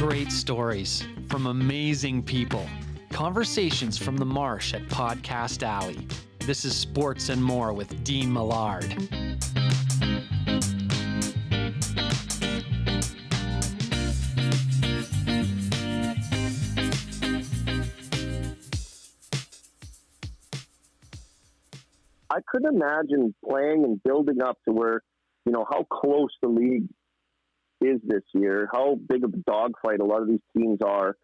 Great stories from amazing people. Conversations from the Marsh at Podcast Alley. This is Sports and More with Dean Millard. I couldn't imagine playing and building up to where, how close the league is this year, how big of a dogfight a lot of these teams are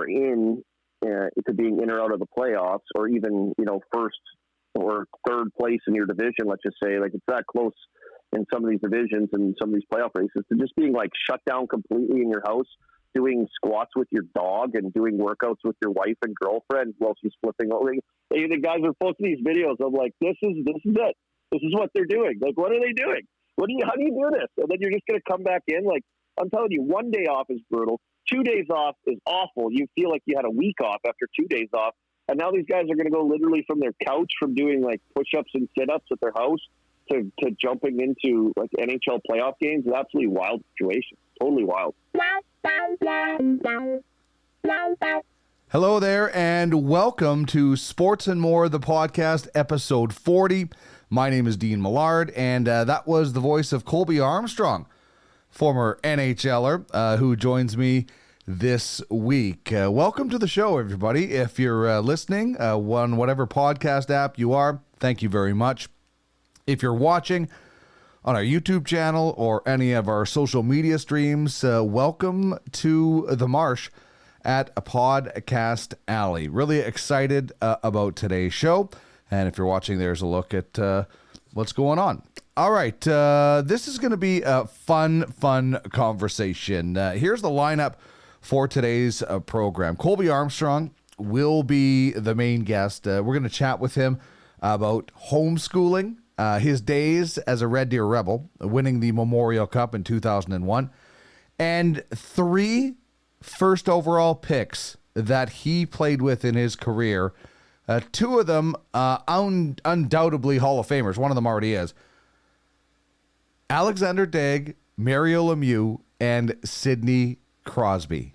in to being in or out of the playoffs, or even, first or third place in your division, let's just say. Like, it's that close in some of these divisions and some of these playoff races, to just being like shut down completely in your house, doing squats with your dog and doing workouts with your wife and girlfriend while she's flipping over. Hey, the guys are posting these videos of like, this is it. This is what they're doing. Like, what are they doing? How do you do this? And then you're just going to come back in. Like, I'm telling you, 1 day off is brutal. 2 days off is awful. You feel like you had a week off after 2 days off. And now these guys are going to go literally from their couch, from doing like push-ups and sit-ups at their house to jumping into like NHL playoff games. It's an absolutely wild situation. Totally wild. Hello there, and welcome to Sports and More, the podcast, episode 40. My name is Dean Millard, and that was the voice of Colby Armstrong, former NHLer, who joins me this week. Welcome to the show, everybody. If you're listening on whatever podcast app you are, thank you very much. If you're watching on our YouTube channel or any of our social media streams, welcome to the Marsh at a Podcast Alley. Really excited about today's show. And if you're watching, there's a look at what's going on. All right. This is going to be a fun conversation. Here's the lineup for today's program. Colby Armstrong will be the main guest. We're going to chat with him about homeschooling, his days as a Red Deer Rebel, winning the Memorial Cup in 2001, and 3 first overall picks that he played with in his career. 2 of them undoubtedly Hall of Famers. One of them already is. Alexandre Daigle, Mario Lemieux, and Sidney Crosby.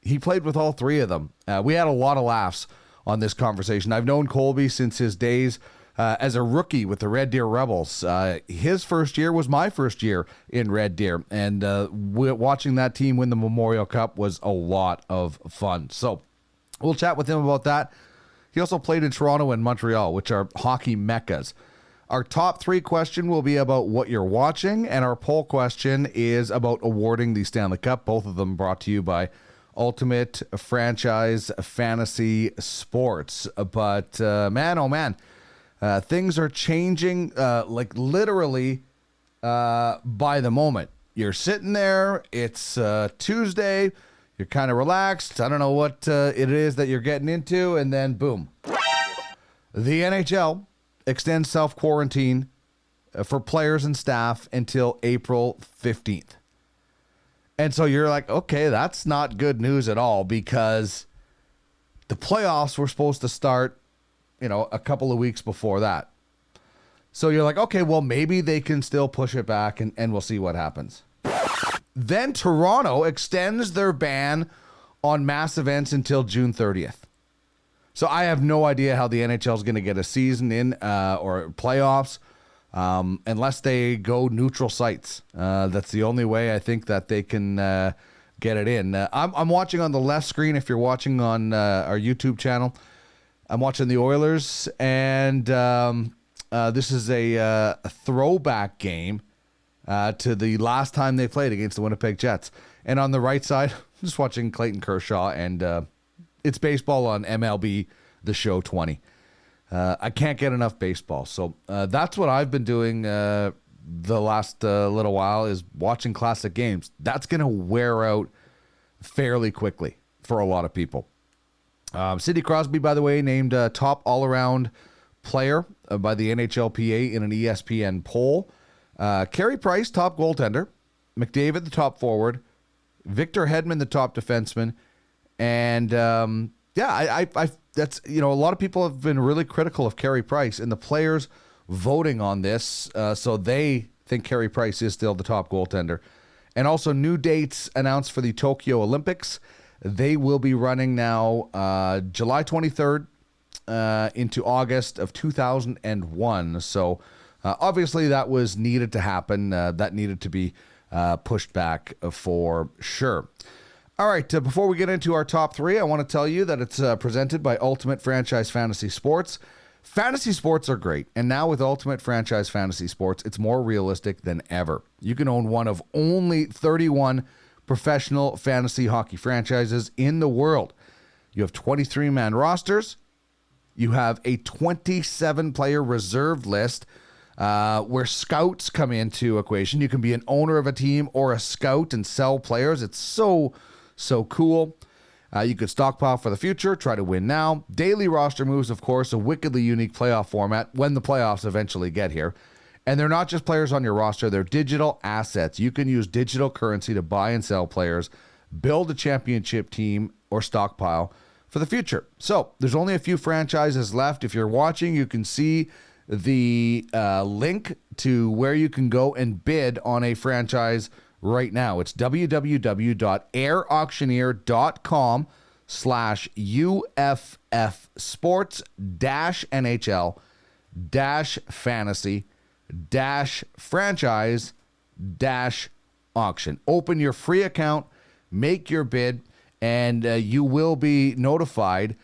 He played with all 3 of them. We had a lot of laughs on this conversation. I've known Colby since his days as a rookie with the Red Deer Rebels. His first year was my first year in Red Deer, and watching that team win the Memorial Cup was a lot of fun. So we'll chat with him about that. He also played in Toronto and Montreal, which are hockey meccas. Our top 3 question will be about what you're watching, and our poll question is about awarding the Stanley Cup, both of them brought to you by Ultimate Franchise Fantasy Sports. But man, oh man, things are changing like literally by the moment. You're sitting there, it's Tuesday, you're kind of relaxed. I don't know what it is that you're getting into, and then boom. The NHL extends self-quarantine for players and staff until April 15th. And so you're like, okay, that's not good news at all, because the playoffs were supposed to start, a couple of weeks before that. So you're like, okay, well, maybe they can still push it back, and we'll see what happens. Then Toronto extends their ban on mass events until June 30th. So I have no idea how the NHL is going to get a season in or playoffs unless they go neutral sites. That's the only way I think that they can get it in. I'm watching on the left screen. If you're watching on our YouTube channel, I'm watching the Oilers, and this is a throwback game to the last time they played against the Winnipeg Jets. And on the right side, I'm just watching Clayton Kershaw, and it's baseball on MLB The Show 20. I can't get enough baseball. So that's what I've been doing the last little while, is watching classic games. That's going to wear out fairly quickly for a lot of people. Sidney Crosby, by the way, named top all-around player by the NHLPA in an ESPN poll. Carey Price, top goaltender. McDavid, the top forward. Victor Hedman, the top defenseman. And I that's, a lot of people have been really critical of Carey Price, and the players voting on this. So they think Carey Price is still the top goaltender. And also new dates announced for the Tokyo Olympics. They will be running now July 23rd into August of 2001. So obviously that was needed to happen. That needed to be pushed back for sure. All right, before we get into our top three, I want to tell you that it's presented by Ultimate Franchise Fantasy Sports. Fantasy sports are great, and now with Ultimate Franchise Fantasy Sports, it's more realistic than ever. You can own one of only 31 professional fantasy hockey franchises in the world. You have 23-man rosters. You have a 27-player reserved list where scouts come into equation. You can be an owner of a team or a scout and sell players. It's so cool. You could stockpile for the future, try to win now. Daily roster moves, of course, a wickedly unique playoff format when the playoffs eventually get here. And they're not just players on your roster, they're digital assets. You can use digital currency to buy and sell players, build a championship team, or stockpile for the future. So there's only a few franchises left. If you're watching, you can see the link to where you can go and bid on a franchise right now. It's www.airauctioneer.com/UFF sports-NHL-franchise-auction. Open your free account, make your bid, and you will be notified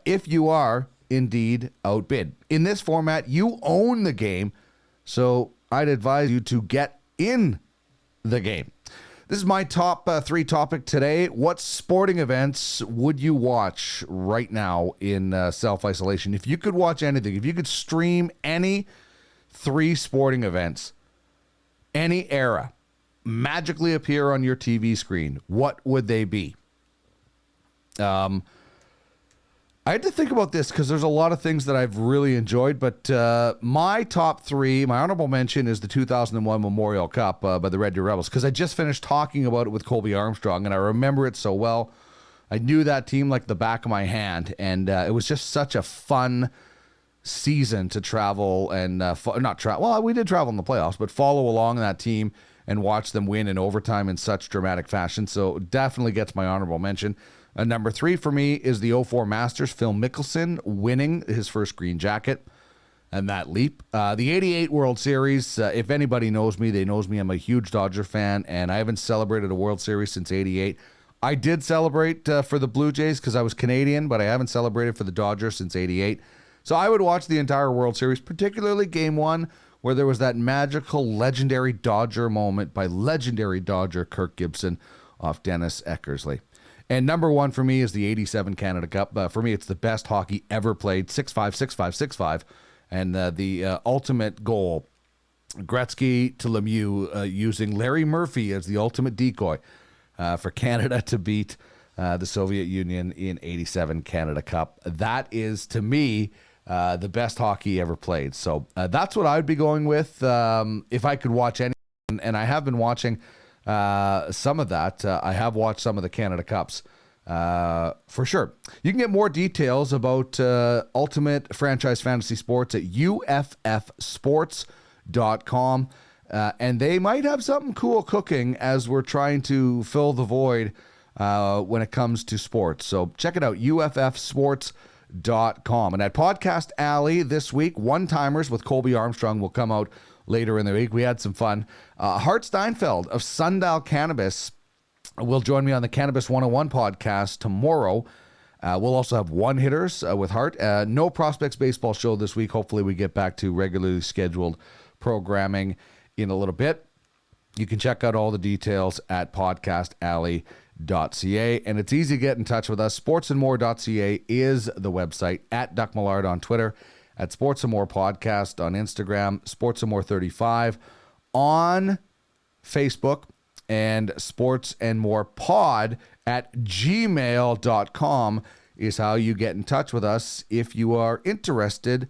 if you are indeed outbid. In this format, you own the game, so I'd advise you to get in the game. This is my top three topic today. What sporting events would you watch right now in self-isolation? If you could watch anything, if you could stream any three sporting events, any era, magically appear on your TV screen, what would they be? I had to think about this because there's a lot of things that I've really enjoyed, but my top three, my honorable mention is the 2001 Memorial Cup by the Red Deer Rebels, because I just finished talking about it with Colby Armstrong, and I remember it so well. I knew that team like the back of my hand, and it was just such a fun season to travel and we did travel in the playoffs, but follow along that team and watch them win in overtime in such dramatic fashion. So definitely gets my honorable mention. Number three for me is the 04 Masters, Phil Mickelson winning his first green jacket and that leap. The 88 World Series, if anybody knows me, they knows me. I'm a huge Dodger fan, and I haven't celebrated a World Series since 88. I did celebrate for the Blue Jays because I was Canadian, but I haven't celebrated for the Dodgers since 88. So I would watch the entire World Series, particularly Game 1, where there was that magical, legendary Dodger moment by legendary Dodger Kirk Gibson off Dennis Eckersley. And number one for me is the 87 Canada Cup. For me, it's the best hockey ever played, 6-5, 6-5, 6-5. And the ultimate goal, Gretzky to Lemieux, using Larry Murphy as the ultimate decoy for Canada to beat the Soviet Union in 87 Canada Cup. That is, to me, the best hockey ever played. So that's what I would be going with if I could watch any. And I have been watching some of that. I have watched some of the Canada Cups for sure. You can get more details about Ultimate Franchise Fantasy Sports at uffsports.com. And they might have something cool cooking as we're trying to fill the void when it comes to sports. So check it out, uffsports.com. And at Podcast Alley this week, One-Timers with Colby Armstrong will come out later in the week. We had some fun. Hart Steinfeld of Sundial Cannabis will join me on the Cannabis 101 podcast tomorrow. We'll also have one-hitters with Hart. No Prospects baseball show this week. Hopefully we get back to regularly scheduled programming in a little bit. You can check out all the details at podcastalley.ca, and it's easy to get in touch with us. sportsandmore.ca is the website. At Duck Millard on Twitter. At Sports and More Podcast on Instagram, Sports and More 35 on Facebook, and Sports and More Pod at gmail.com is how you get in touch with us if you are interested.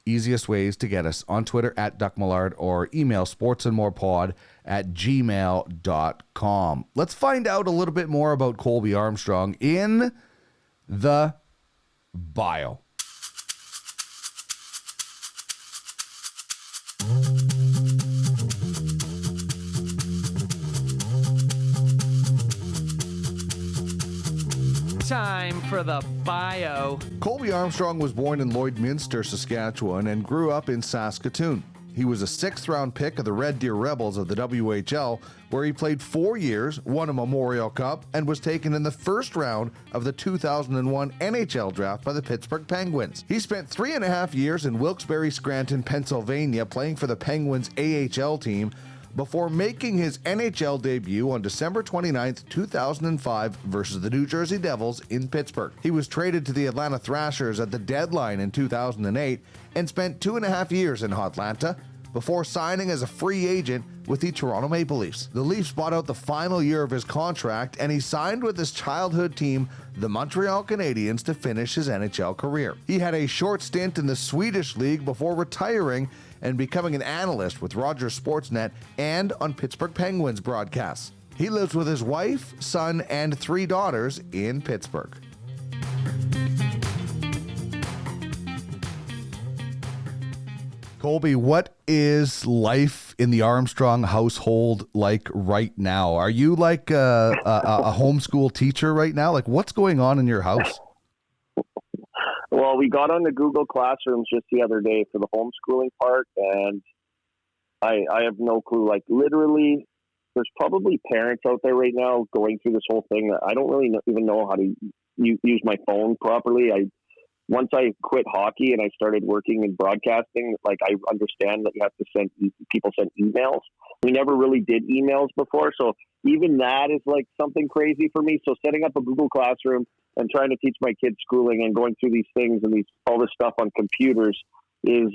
Easiest ways to get us on Twitter at Duck Millard or email sportsandmorepod at gmail.com. Let's find out a little bit more about Colby Armstrong in the bio. time for the bio. Colby Armstrong was born in Lloydminster, Saskatchewan, and grew up in Saskatoon. He was a 6th-round pick of the Red Deer Rebels of the WHL, where he played 4 years, won a Memorial Cup, and was taken in the first round of the 2001 NHL draft by the Pittsburgh Penguins. He spent 3.5 years in Wilkes-Barre-Scranton, Pennsylvania, playing for the Penguins AHL team, before making his NHL debut on December 29, 2005 versus the New Jersey Devils in Pittsburgh. He was traded to the Atlanta Thrashers at the deadline in 2008 and spent 2.5 years in Hotlanta before signing as a free agent with the Toronto Maple Leafs. The Leafs bought out the final year of his contract, and he signed with his childhood team, the Montreal Canadiens, to finish his NHL career. He had a short stint in the Swedish League before retiring and becoming an analyst with Rogers Sportsnet and on Pittsburgh Penguins broadcasts. He lives with his wife, son, and 3 daughters in Pittsburgh. Colby, what is life in the Armstrong household like right now? Are you like a homeschool teacher right now? Like, what's going on in your house? Well, we got on the Google Classrooms just the other day for the homeschooling part, and I have no clue. Like, literally, there's probably parents out there right now going through this whole thing that I don't really even know how to use my phone properly. Once I quit hockey and I started working in broadcasting, like, I understand that you have to people send emails. We never really did emails before, so even that is like something crazy for me. So setting up a Google Classroom and trying to teach my kids schooling and going through these things and all this stuff on computers is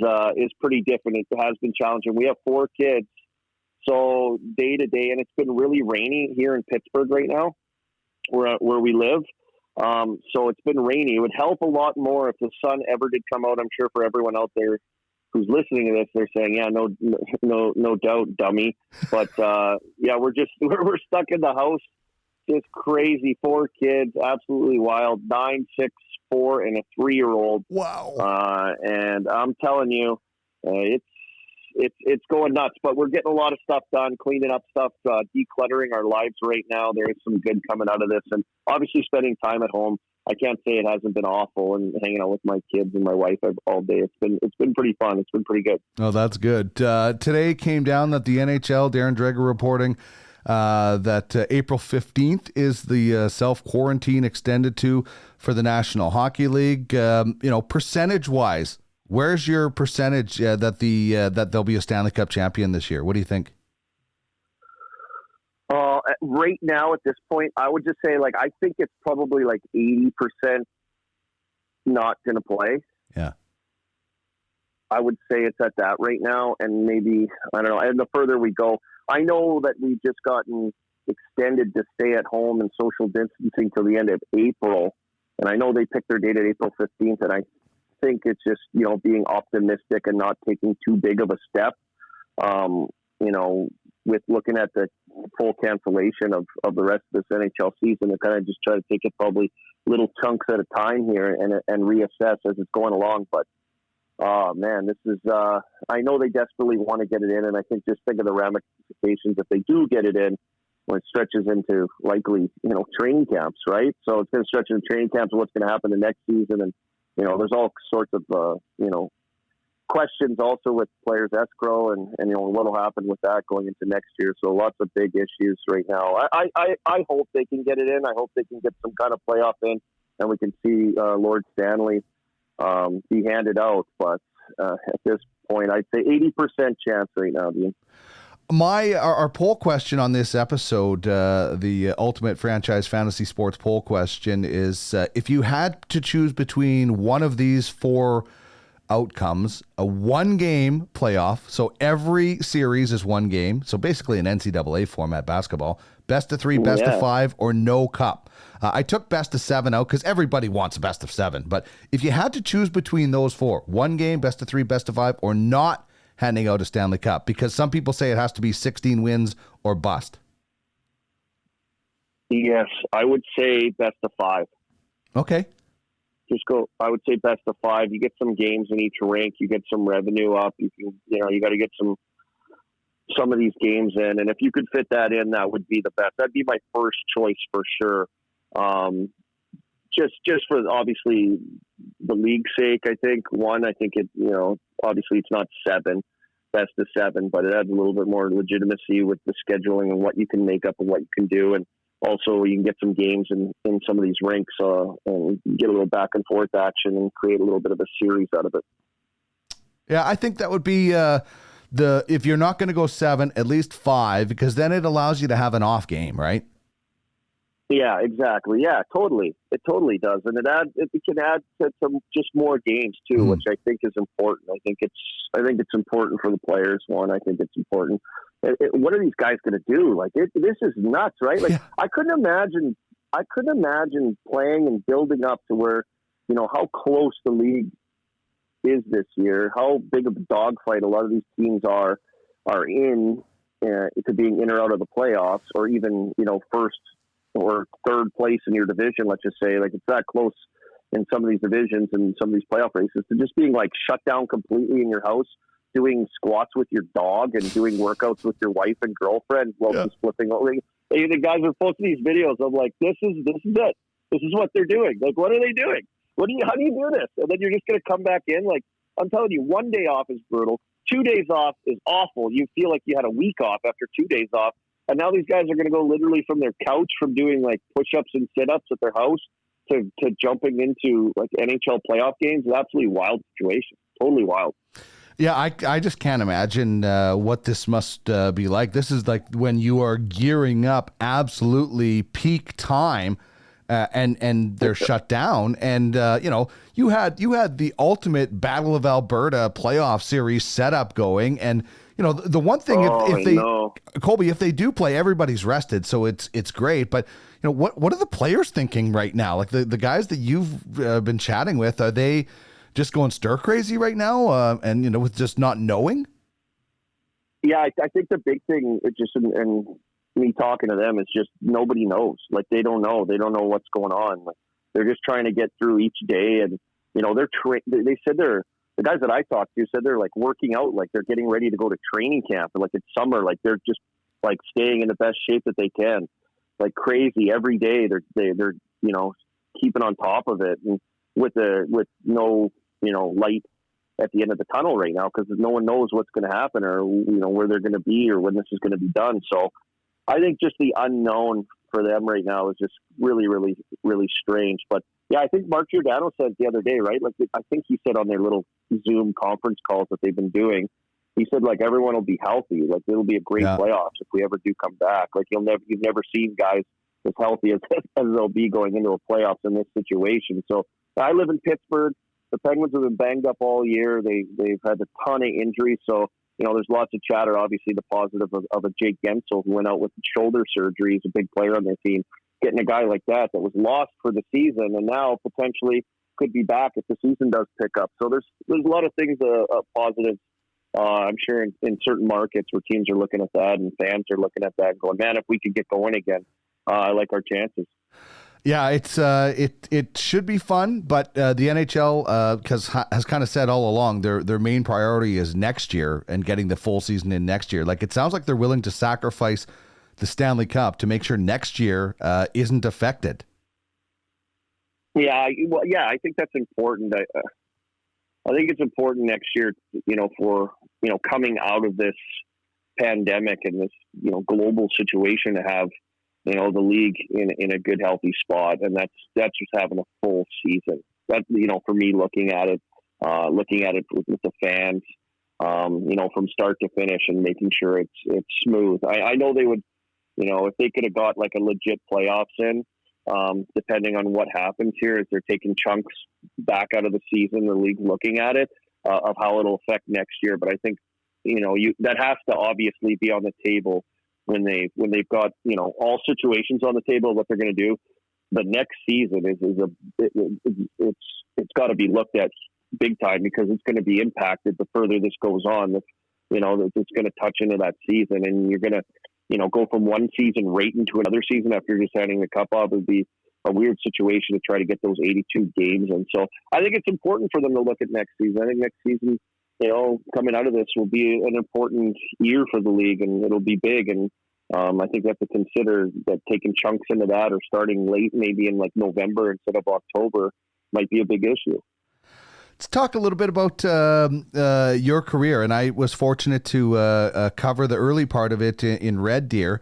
pretty different. It has been challenging. We have 4 kids, so day to day, and it's been really rainy here in Pittsburgh right now, where we live. So it's been rainy. It would help a lot more if the sun ever did come out. I'm sure for everyone out there who's listening to this, they're saying, "Yeah, no doubt, dummy." But yeah, we're stuck in the house. Just crazy. 4 kids, absolutely wild. 9, 6, 4, and a 3-year-old. Wow. And I'm telling you, it's going nuts. But we're getting a lot of stuff done, cleaning up stuff, decluttering our lives right now. There is some good coming out of this, and obviously spending time at home. I can't say it hasn't been awful, and hanging out with my kids and my wife all day. It's been pretty fun. It's been pretty good. Oh, that's good. Today came down that the NHL, Darren Dreger reporting that April 15th is the self-quarantine extended to for the National Hockey League. Percentage-wise, where's your percentage that there'll be a Stanley Cup champion this year? What do you think? Right now, at this point, I would just say, I think it's probably 80% not going to play. Yeah. I would say it's at that right now, and maybe, I don't know, and the further we go, I know that we've just gotten extended to stay at home and social distancing till the end of April, and I know they picked their date at April 15th, and I think it's just, being optimistic and not taking too big of a step, with looking at the full cancellation of the rest of this NHL season, and kind of just try to take it probably little chunks at a time here and reassess as it's going along. But, man, this is, I know they desperately want to get it in, and I think just think of the ramifications if they do get it in, when it stretches into likely, training camps, right? So it's going to stretch into training camps and what's going to happen the next season. And, there's all sorts of, questions also with players escrow and what'll happen with that going into next year. So lots of big issues right now. I hope they can get it in. I hope they can get some kind of playoff in, and we can see Lord Stanley be handed out. But at this point, I'd say 80% chance right now, Dean. Our poll question on this episode, the Ultimate Franchise Fantasy Sports poll question is, if you had to choose between one of these 4 outcomes, a 1-game playoff, so every series is 1 game, so basically an NCAA format basketball, best of 3, best of 5, or no cup. I took best of 7 out because everybody wants a best of 7, but if you had to choose between those 4, 1 game, best of 3, best of 5, or not handing out a Stanley Cup, because some people say it has to be 16 wins or bust. Yes, I would say best of 5. Okay. Just go. I would say best of 5. You get some games in each rank. You get some revenue up. You can, you got to get some of these games in, and if you could fit that in, that would be the best. That'd be my first choice for sure. just for obviously the league's sake. I think it, obviously it's not 7, best of 7, but it adds a little bit more legitimacy with the scheduling and what you can make up and what you can do. And also you can get some games in some of these rinks and get a little back and forth action and create a little bit of a series out of it. Yeah, I think that would be if you're not going to go 7, at least 5, because then it allows you to have an off game, right? Yeah, exactly. Yeah, totally. It totally does, and it can add to some just more games too, which I think is important. I think it's important for the players. I think it's important. What are these guys going to do? Like this is nuts, right? Like I couldn't imagine playing and building up to where how close the league is this year, how big of a dogfight a lot of these teams are in to being in or out of the playoffs, or even first or third place in your division. Let's just say, like, it's that close in some of these divisions and some of these playoff races, to just being like shut down completely in your house, doing squats with your dog and doing workouts with your wife and girlfriend while just flipping over. The guys are posting these videos of like, this is it. This is what they're doing. Like, what are they doing? How do you do this? And then you're just going to come back in. Like, I'm telling you, 1 day off is brutal. 2 days off is awful. You feel like you had a week off after 2 days off. And now these guys are going to go literally from their couch, from doing like push-ups and sit-ups at their house to jumping into like NHL playoff games. It's an absolutely wild situation. Totally wild. Yeah, I just can't imagine what this must be like. This is like when you are gearing up, absolutely peak time, and they're shut down. And you had the ultimate Battle of Alberta playoff series setup going. And the one thing, Colby, if they do play, everybody's rested, so it's great. But what are the players thinking right now? Like the guys that you've been chatting with, are they just going stir crazy right now, and with just not knowing? Yeah, I think the big thing, it just and me talking to them, is just nobody knows. Like they don't know what's going on. Like, they're just trying to get through each day, and they said the guys that I talked to said they're like working out, like they're getting ready to go to training camp, and like it's summer, like they're just like staying in the best shape that they can, like crazy every day. They're keeping on top of it, and with no light at the end of the tunnel right now, because no one knows what's going to happen, or where they're going to be, or when this is going to be done. So I think just the unknown for them right now is just really, really, really strange. But yeah, I think Mark Giordano said the other day, right? Like I think he said on their little Zoom conference calls that they've been doing, he said like everyone will be healthy. Like it'll be a great playoffs if we ever do come back. Like you've never seen guys as healthy as they'll be going into a playoffs in this situation. So I live in Pittsburgh. The Penguins have been banged up all year. They've had a ton of injuries. So, there's lots of chatter, obviously, the positive of a Jake Gensel who went out with shoulder surgery. He's a big player on their team. Getting a guy like that was lost for the season and now potentially could be back if the season does pick up. So there's a lot of things positive, I'm sure, in certain markets where teams are looking at that and fans are looking at that and going, man, if we could get going again, I like our chances. Yeah, it should be fun, but the NHL has kind of said all along their main priority is next year and getting the full season in next year. Like it sounds like they're willing to sacrifice the Stanley Cup to make sure next year isn't affected. Yeah, I think that's important. I think it's important next year, for coming out of this pandemic and this global situation, to have the league in a good, healthy spot. And that's just having a full season. That, for me, looking at it with the fans, from start to finish and making sure it's smooth. I know they would, if they could have got like a legit playoffs in, depending on what happens here, as they're taking chunks back out of the season, the league's looking at it, of how it'll affect next year. But I think, that has to obviously be on the table when they've got all situations on the table of what they're going to do. The next season it's got to be looked at big time, because it's going to be impacted the further this goes on. It's going to touch into that season, and you're going to go from one season right into another season after just handing the cup off. It would be a weird situation to try to get those 82 games. And so I think it's important for them to look at next season. I think next season, coming out of this will be an important year for the league, and it'll be big. And, I think we have to consider that taking chunks into that or starting late, maybe in like November instead of October, might be a big issue. Let's talk a little bit about your career, and I was fortunate to cover the early part of it in Red Deer.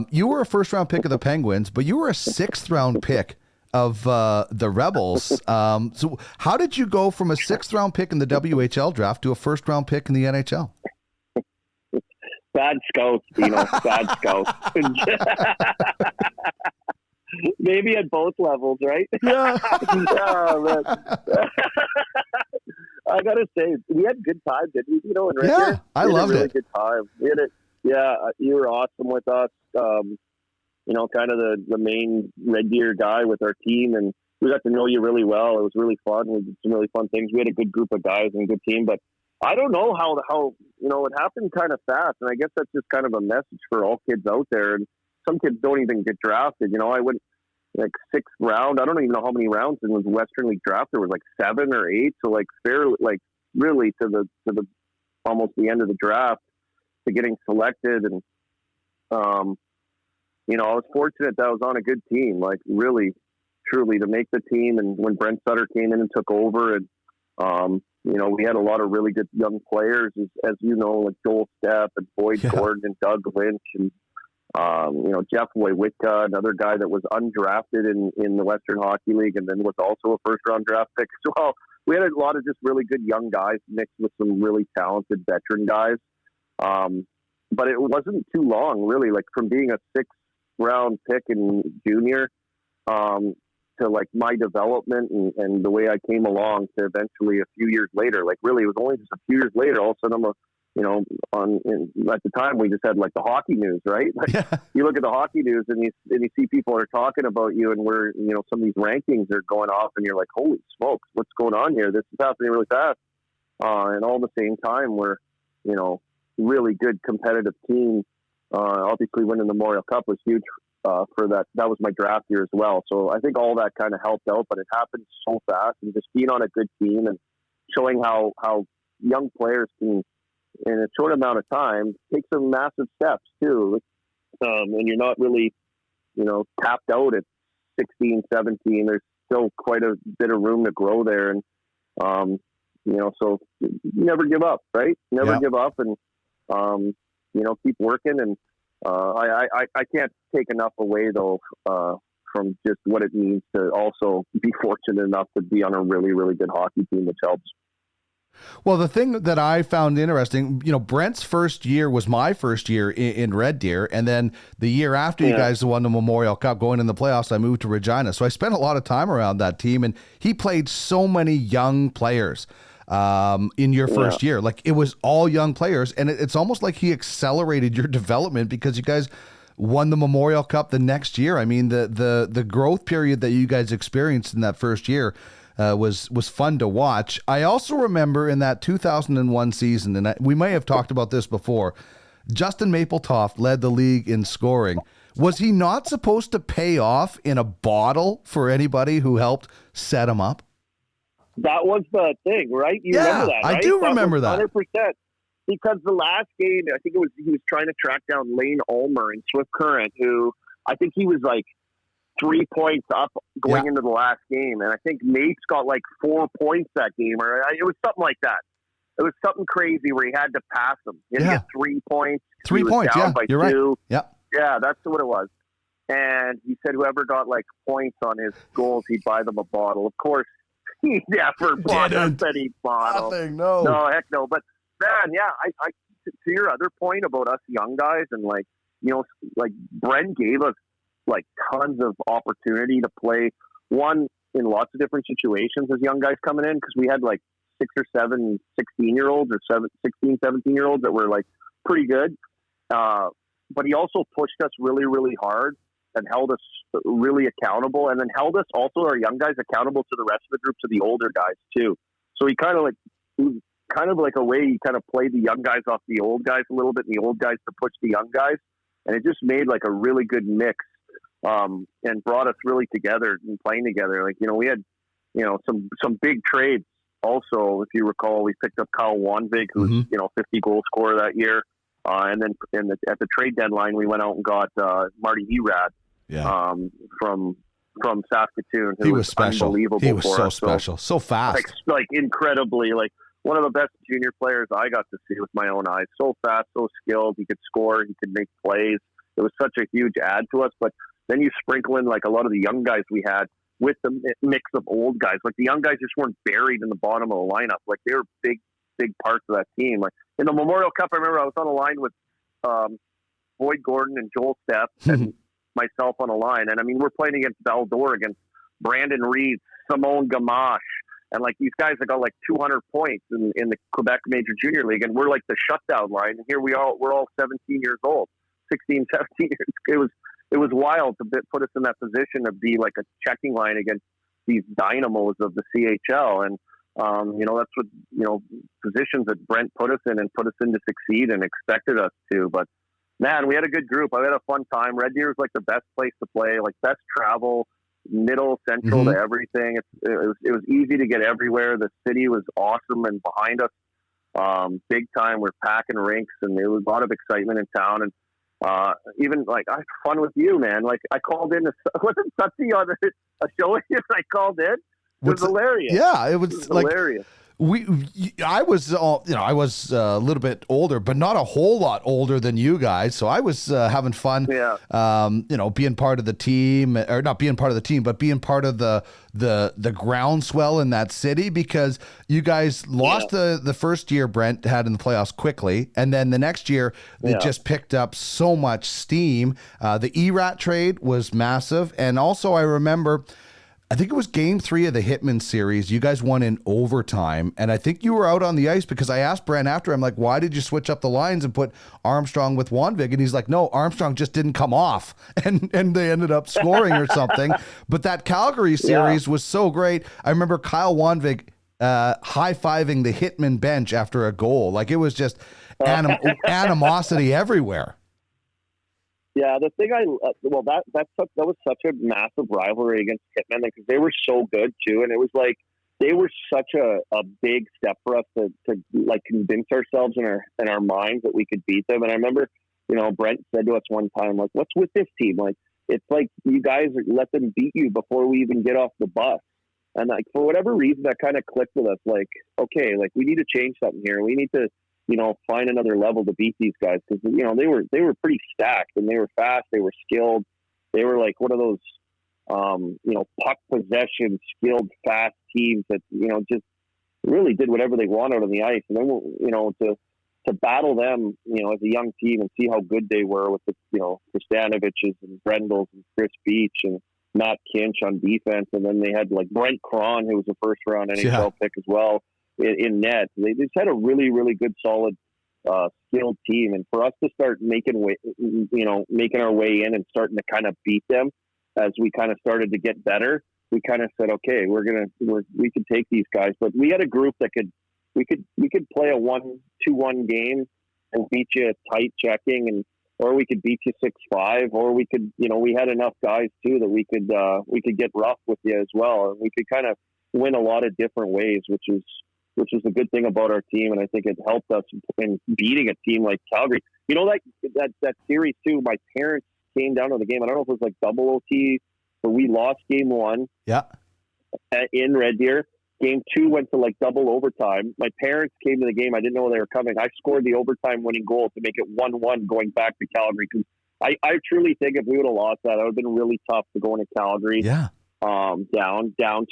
You were a first-round pick of the Penguins, but you were a sixth-round pick of the Rebels. So how did you go from a sixth-round pick in the WHL draft to a first-round pick in the NHL? Bad scouts, bad scouts. Maybe at both levels, right? Yeah. Oh, man. I gotta say, we had good time, didn't we? In Red Deer? I loved it. Good time. We had it. Yeah, you were awesome with us. Kind of the main Red Deer guy with our team, and we got to know you really well. It was really fun. We did some really fun things. We had a good group of guys and a good team, but I don't know how it happened kind of fast, and I guess that's just kind of a message for all kids out there. And some kids don't even get drafted. I went like sixth round. I don't even know how many rounds in the Western League draft. There was like 7 or 8, so like fairly, like really to the almost the end of the draft to getting selected. And I was fortunate that I was on a good team, like really, truly to make the team. And when Brent Sutter came in and took over, and we had a lot of really good young players, as you know, like Joel Stepp and Boyd Gordon and Doug Lynch and Jeff Wojciechowski, another guy that was undrafted in the Western Hockey League and then was also a first-round draft pick. So we had a lot of just really good young guys mixed with some really talented veteran guys. But it wasn't too long, really, like from being a sixth-round pick in junior to like my development and the way I came along to eventually a few years later. Like really, it was only just a few years later. All of a sudden, at the time we just had like the hockey news, right? Like you look at the hockey news and you see people are talking about you, and we're some of these rankings are going off, and you're like, holy smokes, what's going on here? This is happening really fast. And all at the same time, we're really good competitive team. Obviously, winning the Memorial Cup was huge. For that was my draft year as well. So I think all that kind of helped out, but it happened so fast, and just being on a good team and showing how young players can, in a short amount of time, take some massive steps too. And you're not really, tapped out at 16, 17. There's still quite a bit of room to grow there. And, so you never give up, right? Never give up, and, keep working. And, I can't take enough away though from just what it means to also be fortunate enough to be on a really, really good hockey team, which helps. Well, the thing that I found interesting, Brent's first year was my first year in Red Deer, and then the year after you guys won the Memorial Cup, going in the playoffs, I moved to Regina. So I spent a lot of time around that team, and he played so many young players in your first year. Like it was all young players, and it's almost like he accelerated your development because you guys won the Memorial Cup the next year. I mean, the growth period that you guys experienced in that first year was fun to watch. I also remember in that 2001 season, and we may have talked about this before, Justin Mappletoft led the league in scoring. Was he not supposed to pay off in a bottle for anybody who helped set him up? That was the thing, right? You remember that, right? I do remember that. 100%. Because the last game, I think he was trying to track down Lane Ulmer in Swift Current, who I think he was like 3 points up going into the last game. And I think Mates got like 4 points that game, or it was something like that. It was something crazy where he had to pass him. He had to get 3 points. 3 points, down by you're 2. right. Yeah, that's what it was. And he said whoever got like points on his goals, he'd buy them a bottle. Of course, he never bought us any bottle. Nothing, no. No, heck no. But man, I to your other point about us young guys, and like, like Brent gave us like tons of opportunity to play one in lots of different situations as young guys coming in, because we had like 6 or 7 16-year-olds or 16, 17-year-olds that were like pretty good. But he also pushed us really, really hard and held us really accountable, and then held us also, our young guys, accountable to the rest of the groups of the older guys too. So he kind of like a way he kind of played the young guys off the old guys a little bit, and the old guys to push the young guys. And it just made like a really good mix, and brought us really together and playing together. Like, we had, some big trades also. If you recall, we picked up Kyle Wanvig, who's, 50 goal scorer that year. And then at the trade deadline, we went out and got Marty Erad from Saskatoon. He was special. Unbelievable. He was so special, so fast, like incredibly, like one of the best junior players I got to see with my own eyes. So fast, so skilled. He could score. He could make plays. It was such a huge add to us. But then you sprinkle in like a lot of the young guys we had with the mix of old guys. Like the young guys just weren't buried in the bottom of the lineup. Like they were big parts of that team. Like in the Memorial Cup, I remember I was on a line with Boyd Gordon and Joel Stepp and myself on a line. And I mean, we're playing against Val-d'Or, against Brandon Reed, Simone Gamache, and like these guys that got like 200 points in the Quebec Major Junior League. And we're like the shutdown line. And here we're all 17 years old, 16, 17 years. It was wild to put us in that position to be like a checking line against these dynamos of the CHL. And, that's what, positions that Brent put us in and put us in to succeed and expected us to. But man, we had a good group. I had a fun time. Red Deer was like the best place to play, like best travel, middle, central to everything. It was easy to get everywhere. The city was awesome and behind us, big time. We're packing rinks and there was a lot of excitement in town. And, even like I had fun with you, man. Like I called in, wasn't Sutsy on a show with you? I called in. It was hilarious. Yeah, it was like hilarious. I was a little bit older, but not a whole lot older than you guys. So I was having fun. Yeah. Being part of the team, or not being part of the team, but being part of the groundswell in that city, because you guys lost the first year Brent had in the playoffs quickly, and then the next year it just picked up so much steam. The ERAT trade was massive, and also I remember, I think it was game 3 of the Hitman series. You guys won in overtime, and I think you were out on the ice because I asked Brent after. I'm like, why did you switch up the lines and put Armstrong with Wanvig? And he's like, no, Armstrong just didn't come off, and they ended up scoring or something. But that Calgary series was so great. I remember Kyle Wanvig high-fiving the Hitman bench after a goal. Like it was just animosity everywhere. Yeah, the thing that was such a massive rivalry against Hitmen because they were so good too, and it was like they were such a big step for us to like convince ourselves in our minds that we could beat them. And I remember, Brent said to us one time, like, "What's with this team? Like, it's like you guys let them beat you before we even get off the bus." And like for whatever reason, that kind of clicked with us. Like, okay, like we need to change something here. We need to find another level to beat these guys because, they were pretty stacked and they were fast. They were skilled. They were like one of those, puck possession, skilled, fast teams that, just really did whatever they wanted on the ice. And then, to battle them, as a young team and see how good they were with the, Kristanoviches and Brendels and Chris Beach and Matt Kinch on defense. And then they had like Brent Cron, who was a first round NHL pick as well. In net, they just had a really, really good, solid, skilled team. And for us to start making our way in and starting to kind of beat them as we kind of started to get better, we kind of said, okay, we could take these guys. But we had a group that we could play a 1-2-1 game and beat you tight checking, or we could beat you 6-5, or we could, we had enough guys too that we could get rough with you as well, and we could kind of win a lot of different ways, which is the good thing about our team, and I think it helped us in beating a team like Calgary. That series too, my parents came down to the game. I don't know if it was like double OT, but we lost game 1 in Red Deer. Game 2 went to like double overtime. My parents came to the game. I didn't know they were coming. I scored the overtime winning goal to make it 1-1 going back to Calgary. Because I truly think if we would have lost that, it would have been really tough to go into Calgary down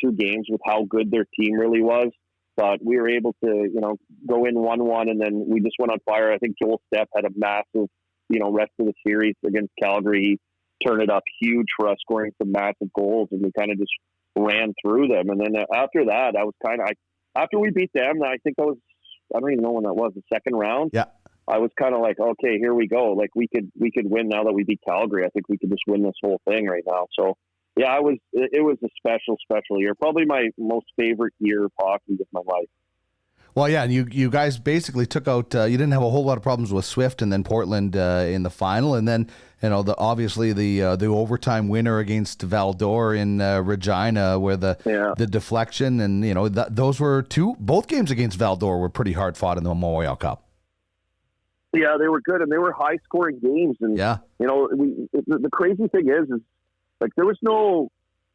2 games with how good their team really was. But we were able to, go in 1-1, and then we just went on fire. I think Joel Stepp had a massive, rest of the series against Calgary. He turned it up huge for us, scoring some massive goals, and we kind of just ran through them. And then after that, I was after we beat them, I think I don't even know when that was, the second round. Yeah. I was kind of like, okay, here we go. Like we could win now that we beat Calgary. I think we could just win this whole thing right now. So, yeah, it was a special year. Probably my most favorite year of hockey of my life. Well, yeah, and you guys basically took out. You didn't have a whole lot of problems with Swift and then Portland in the final, and then obviously the overtime winner against Val-d'Or in Regina, where the deflection and those were both games against Val-d'Or were pretty hard fought in the Memorial Cup. Yeah, they were good, and they were high-scoring games. And the crazy thing is like there was no.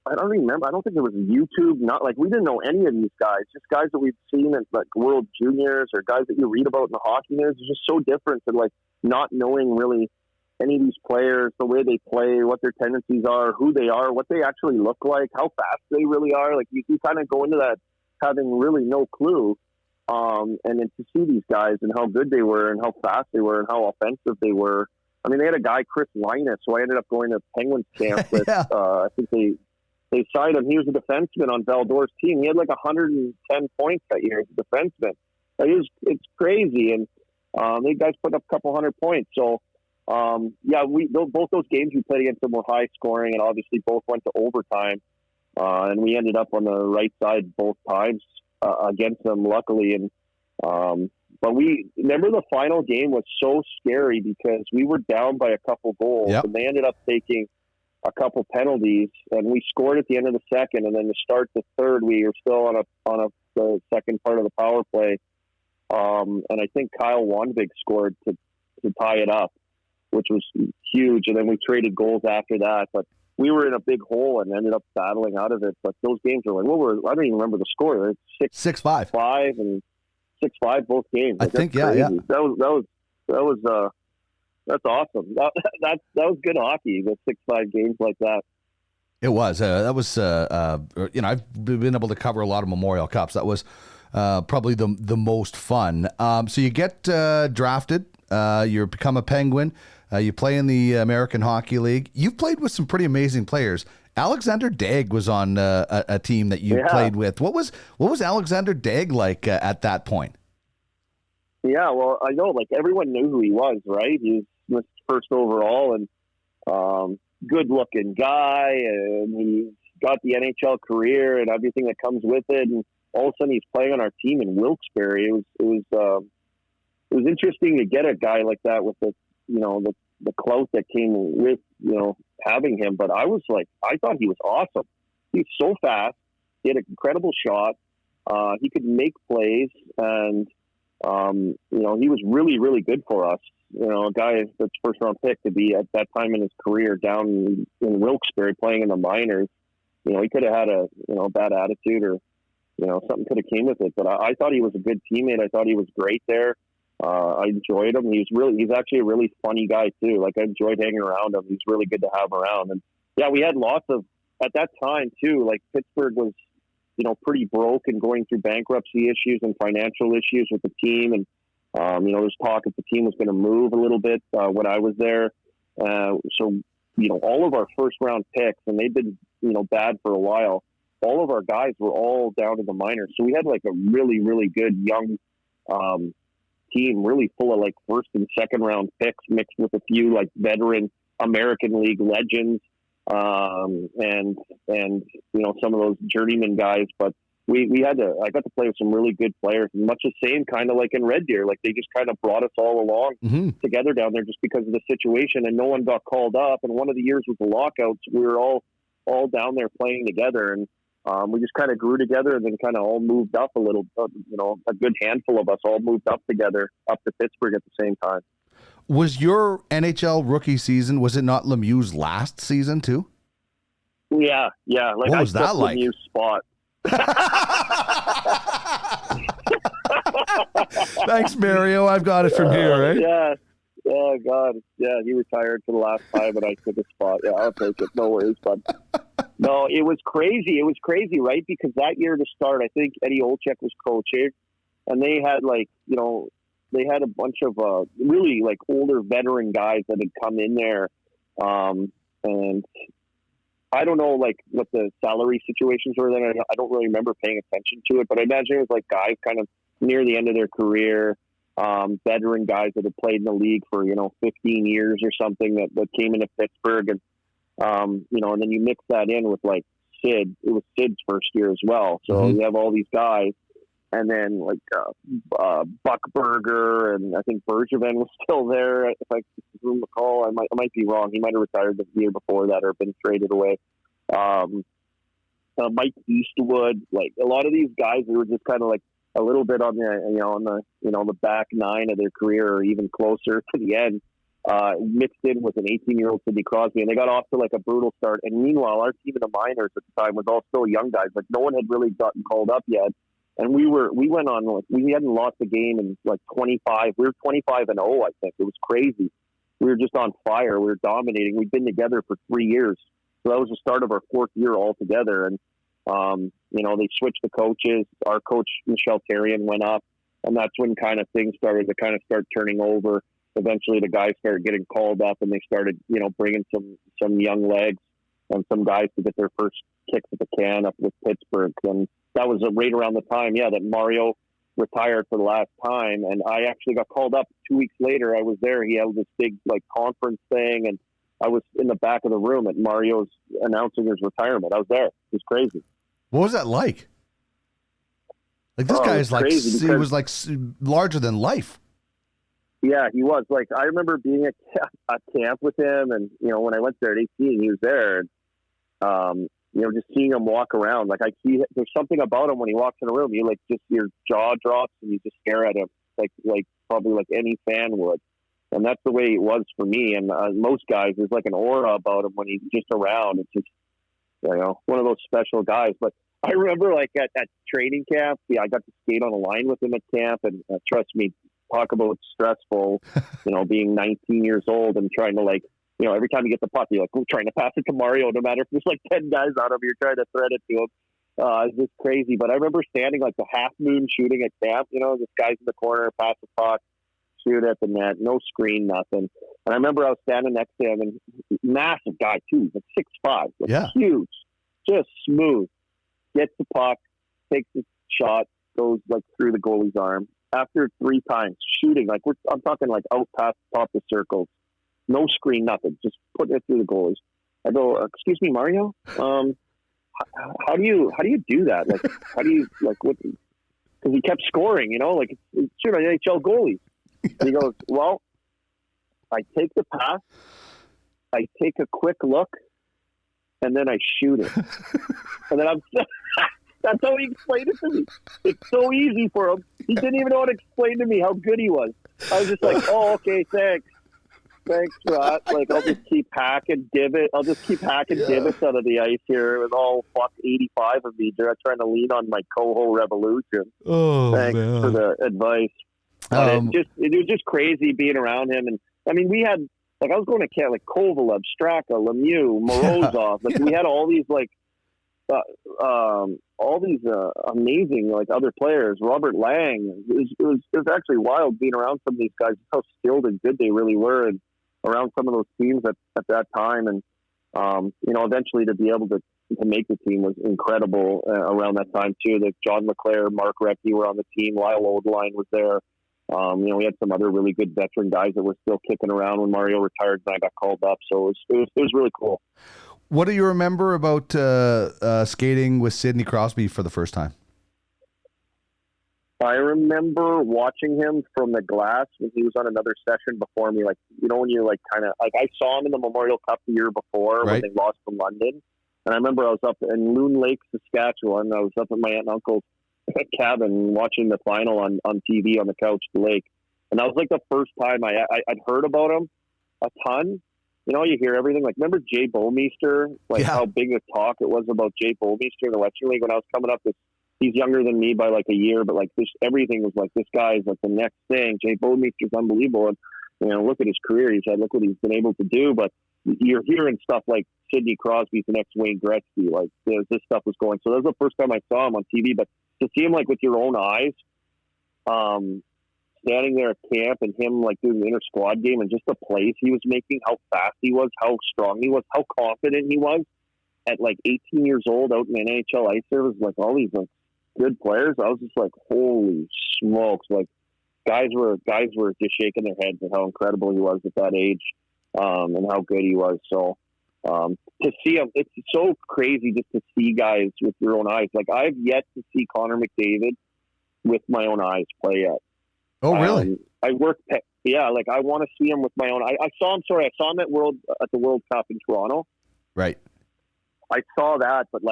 I don't remember. I don't think there was YouTube. Not like we didn't know any of these guys. Just guys that we've seen at like World Juniors or guys that you read about in the hockey news. It's just so different than like not knowing really any of these players, the way they play, what their tendencies are, who they are, what they actually look like, how fast they really are. Like you kind of go into that having really no clue. And then to see these guys and how good they were and how fast they were and how offensive they were. I mean, they had a guy, Chris Linus, who I ended up going to Penguins camp with. Yeah. I think they signed him. He was a defenseman on Valdor's team. He had like 110 points that year as a defenseman. Like it's crazy. And these guys put up a couple hundred points. So, both those games we played against them were high scoring, and obviously both went to overtime. And we ended up on the right side both times against them, luckily. And but we remember the final game was so scary because we were down by a couple goals, and they ended up taking a couple penalties, and we scored at the end of the second. And then to start the third, we were still on the second part of the power play. And I think Kyle Wandvig scored to tie it up, which was huge. And then we traded goals after that, but we were in a big hole and ended up battling out of it. But those games were like, I don't even remember the score. It's 6-5 and 6-5 both games. I think, yeah. That's awesome. That was good hockey. The 6-5 games like that. It was. That was. I've been able to cover a lot of Memorial Cups. That was probably the most fun. So you get drafted. You become a Penguin. You play in the American Hockey League. You've played with some pretty amazing players. Alexandre Daigle was on a team that you played with. What was Alexandre Daigle like at that point? Yeah, well, I know, like, everyone knew who he was, right? He was first overall, and good-looking guy, and he got the NHL career and everything that comes with it, and all of a sudden he's playing on our team in Wilkes-Barre. It was interesting to get a guy like that with the clout that came with, having him, but I thought he was awesome. He's so fast. He had an incredible shot. He could make plays, and he was really, really good for us. A guy that's first round pick to be at that time in his career down in Wilkes-Barre playing in the minors. He could have had a bad attitude or something could have came with it. But I thought he was a good teammate. I thought he was great there. I enjoyed him. He's actually a really funny guy too. Like, I enjoyed hanging around him. He's really good to have around. And yeah, we had lots of, at that time too, like Pittsburgh was, pretty broke and going through bankruptcy issues and financial issues with the team. And, there's talk that the team was going to move a little bit when I was there. So, all of our first round picks, and they'd been, bad for a while, all of our guys were all down in the minors. So we had like a really, really good young team, really full of like first and second round picks mixed with a few like veteran American League legends. And some of those journeyman guys, but I got to play with some really good players, much the same kind of like in Red Deer. Like, they just kind of brought us all along together down there just because of the situation, and no one got called up. And one of the years with the lockouts, we were all down there playing together, and we just kind of grew together, and then kind of all moved up a little, a good handful of us all moved up together up to Pittsburgh at the same time. Was your NHL rookie season, was it not Lemieux's last season too? Yeah. Like, what was that like? Lemieux's spot. Thanks, Mario. I've got it from here, right? Yeah. Oh, God. Yeah, he retired for the last time, and I took a spot. Yeah, I'll take it. No worries, bud. No, it was crazy. It was crazy, right? Because that year to start, I think Eddie Olczyk was coaching, and they had they had a bunch of really like older veteran guys that had come in there, and I don't know like what the salary situations were then. I don't really remember paying attention to it, but I imagine it was like guys kind of near the end of their career, veteran guys that had played in the league for 15 years or something that came into Pittsburgh, and and then you mix that in with like Sid. It was Sid's first year as well, so you have all these guys. And then like Buckberger, and I think Bergevin was still there. If I recall, I might be wrong. He might have retired the year before that or been traded away. Mike Eastwood, like a lot of these guys, they were just kind of like a little bit on the back nine of their career, or even closer to the end, mixed in with an 18-year-old Sidney Crosby, and they got off to like a brutal start. And meanwhile, our team in the minors at the time was all still young guys. Like no one had really gotten called up yet, and we went on like we hadn't lost a game in like 25. We were 25-0, I think. It was crazy. We were just on fire. We were dominating. We'd been together for 3 years, so that was the start of our fourth year altogether. And they switched the coaches. Our coach Michelle Therrien went up, and that's when kind of things started to kind of start turning over. Eventually, the guys started getting called up, and they started, bringing some young legs and some guys to get their first kicks at the can up with Pittsburgh. And that was right around the time, that Mario retired for the last time. And I actually got called up 2 weeks later. I was there. He held this big conference thing, and I was in the back of the room at Mario's announcing his retirement. I was there. It was crazy. What was that like? Like this guy is he was like larger than life. Yeah, he was. Like I remember being at camp with him, and when I went there at 18, he was there, and just seeing him walk around. Like there's something about him when he walks in a room. You just your jaw drops and you just stare at him like probably like any fan would. And that's the way it was for me. And most guys, there's like an aura about him when he's just around. It's just one of those special guys. But I remember like at training camp, I got to skate on a line with him at camp, and trust me, talk about stressful, being 19 years old and trying to every time you get the puck, you're like, trying to pass it to Mario, no matter if there's like 10 guys on him, you're trying to thread it to him. It's just crazy. But I remember standing like the half moon shooting at camp, this guy's in the corner, pass the puck, shoot at the net, no screen, nothing. And I remember I was standing next to him, and massive guy too, like 6'5", huge, just smooth. Gets the puck, takes the shot, goes through the goalie's arm. After 3 times shooting, I'm talking out past the top of the circles, no screen, nothing, just putting it through the goalies. I go, excuse me, Mario, how do you do that? How do you what? Because he kept scoring, it's NHL goalies. And he goes, well, I take the pass, I take a quick look, and then I shoot it. And then that's how he explained it to me. It's so easy for him. He didn't even know how to explain to me how good he was. I was just like, oh, okay, thanks. Thanks for that. I'll just keep hacking divots out of the ice here. It was all 85 of me trying to lean on my Coho Revolution. Oh, thanks man. for the advice. It was just crazy being around him. And I mean, we had, I was going to camp, Kovalev, Straka, Lemieux, Morozov. We had all these, amazing other players. Robert Lang. It was actually wild being around some of these guys, how skilled and good they really were, and around some of those teams at that time. And eventually to be able to make the team was incredible around that time too. John LeClaire, Mark Recchi were on the team. Lyle Oldline was there. We had some other really good veteran guys that were still kicking around when Mario retired and I got called up. So it was really cool. What do you remember about skating with Sidney Crosby for the first time? I remember watching him from the glass when he was on another session before me. When you I saw him in the Memorial Cup the year before when they lost to London. And I remember I was up in Loon Lake, Saskatchewan. I was up at my aunt and uncle's cabin watching the final on TV on the couch at the lake. And that was the first time I'd heard about him a ton. You hear everything. Remember Jay Bouwmeester? How big a talk it was about Jay Bouwmeester in the Western League when I was coming up. He's younger than me by a year, but everything was this guy's the next thing. Jay Bouwmeester's unbelievable. And, look at his career. He said, look what he's been able to do. But you're hearing stuff like Sidney Crosby's the next Wayne Gretzky. This stuff was going. So that was the first time I saw him on TV. But to see him with your own eyes, standing there at camp and him doing the inter squad game and just the plays he was making, how fast he was, how strong he was, how confident he was at 18 years old out in an NHL ice service, all these good players. I was just holy smokes. Guys were just shaking their heads at how incredible he was at that age, and how good he was. So to see him, it's so crazy just to see guys with your own eyes. I've yet to see Connor McDavid with my own eyes play yet. Oh, really? I worked. Yeah, I want to see him with my own. I saw him. Sorry, I saw him at the World Cup in Toronto. Right. I saw that, but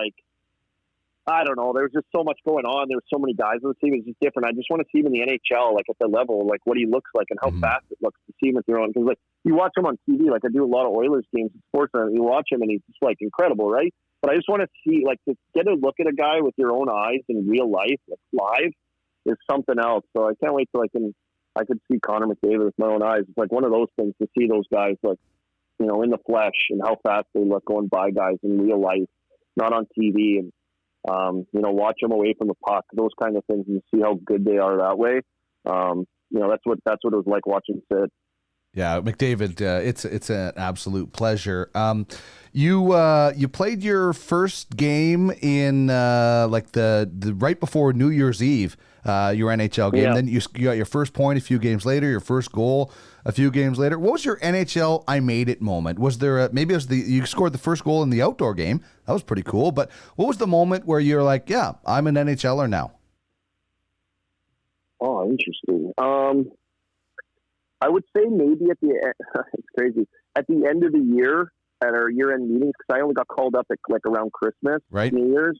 I don't know. There's just so much going on. There's so many guys on the team. It's just different. I just want to see him in the NHL, like at the level, like what he looks like and how fast it looks to see him at their own. Because like you watch him on TV, like I do a lot of Oilers games in sports, and you watch him and he's just like incredible, right? But I just want to see, like, to get a look at a guy with your own eyes in real life, like live, is something else. So I can't wait till I could see Connor McDavid with my own eyes. It's like one of those things to see those guys, like, you know, in the flesh and how fast they look going by guys in real life, not on TV. And you know, watch them away from the puck, those kind of things, and see how good they are that way. You know, that's what it was like watching Sid. Yeah, McDavid, it's an absolute pleasure. You played your first game in like the right before New Year's Eve, your NHL game. Yeah. Then you got your first point a few games later, your first goal a few games later. What was your NHL I made it moment? Was there maybe it was you scored the first goal in the outdoor game? That was pretty cool. But what was the moment where you're like, yeah, I'm an NHLer now? Oh, interesting. I would say maybe at the it's crazy, at the end of the year at our year-end meetings, because I only got called up at like around Christmas, right, New Year's,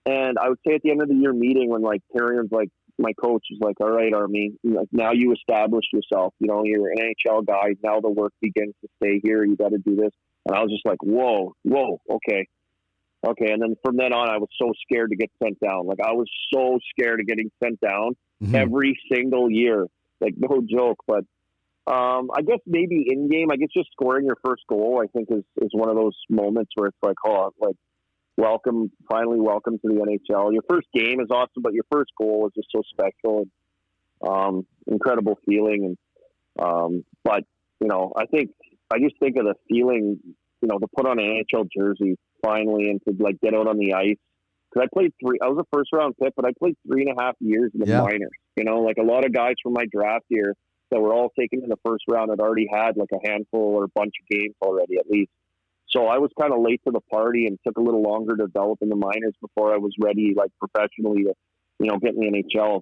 and I would say at the end of the year meeting when like Tyrion's like, my coach is like, all right, Army, like, now you established yourself, you know, you're an NHL guy, now the work begins to stay here, you got to do this. And I was just like, whoa, okay. And then from then on, I was so scared to get sent down. Like, I was so scared of getting sent down every single year. Like, no joke. But I guess maybe in game, I guess just scoring your first goal, I think is one of those moments where it's like, oh, like, finally welcome to the NHL. Your first game is awesome, but your first goal is just so special and incredible feeling. And but you know, I just think of the feeling, you know, to put on an NHL jersey finally and to like get out on the ice. Because I was a first round pick, but I played 3.5 years in the minors. You know, like a lot of guys from my draft year that were all taken in the first round had already had like a handful or a bunch of games already at least. So I was kind of late to the party and took a little longer to develop in the minors before I was ready, like professionally, to, you know, get in the NHL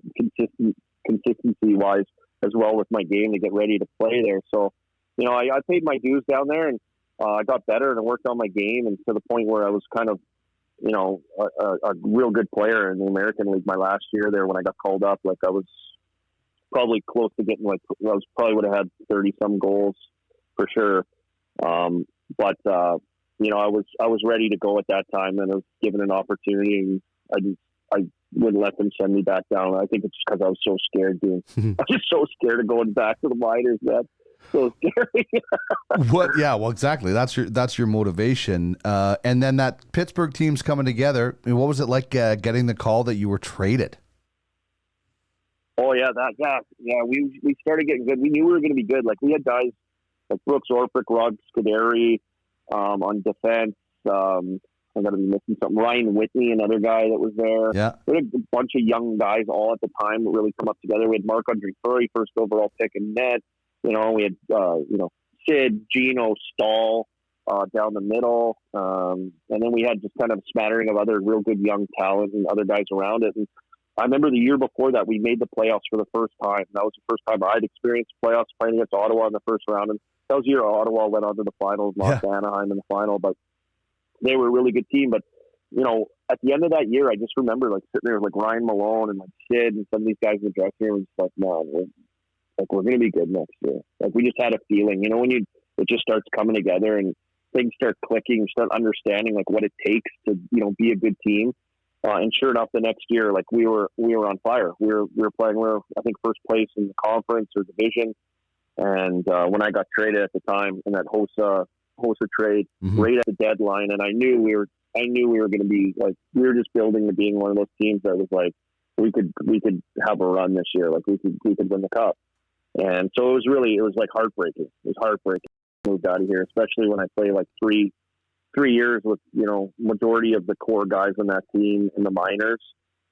consistency wise as well with my game to get ready to play there. So, you know, I paid my dues down there and I got better and worked on my game, and to the point where I was kind of, you know, a real good player in the American League my last year there when I got called up. Like, I was probably close to getting, like, I probably would have had 30 some goals for sure. But you know, I was ready to go at that time, and I was given an opportunity, and I wouldn't let them send me back down. I think it's because I was so scared, dude. I was so scared of going back to the minors, man. So scary. What? Yeah, well, exactly. That's your motivation. And then that Pittsburgh team's coming together. I mean, what was it like getting the call that you were traded? Oh yeah, we started getting good. We knew we were going to be good. Like, we had guys like Brooks Orpik, Rod Scuderi on defense. I got to be missing something. Ryan Whitney, another guy that was there. Yeah, we had a bunch of young guys all at the time that really come up together. We had Marc-Andre Fleury, first overall pick in net. You know, we had you know, Sid, Gino, Stahl down the middle, and then we had just kind of a smattering of other real good young talent and other guys around it. And I remember the year before that we made the playoffs for the first time. That was the first time I'd experienced playoffs, playing against Ottawa in the first round. And that was the year Ottawa went on to the finals, lost Anaheim in the final, but they were a really good team. But, you know, at the end of that year, I just remember like sitting there with like Ryan Malone and like Sid and some of these guys in the dressing room, and just like, man, we're going to be good next year. Like, we just had a feeling, you know, when it just starts coming together and things start clicking, you start understanding like what it takes to, you know, be a good team. And sure enough, the next year, like, we were on fire. We were playing, I think, first place in the conference or division. And when I got traded at the time in that Hossa trade, right at the deadline, and I knew we were going to be like, we were just building to being one of those teams that was like, we could have a run this year. Like, we could win the cup. And so it was like heartbreaking. It was heartbreaking to move out of here, especially when I play like three years with, you know, majority of the core guys on that team in the minors.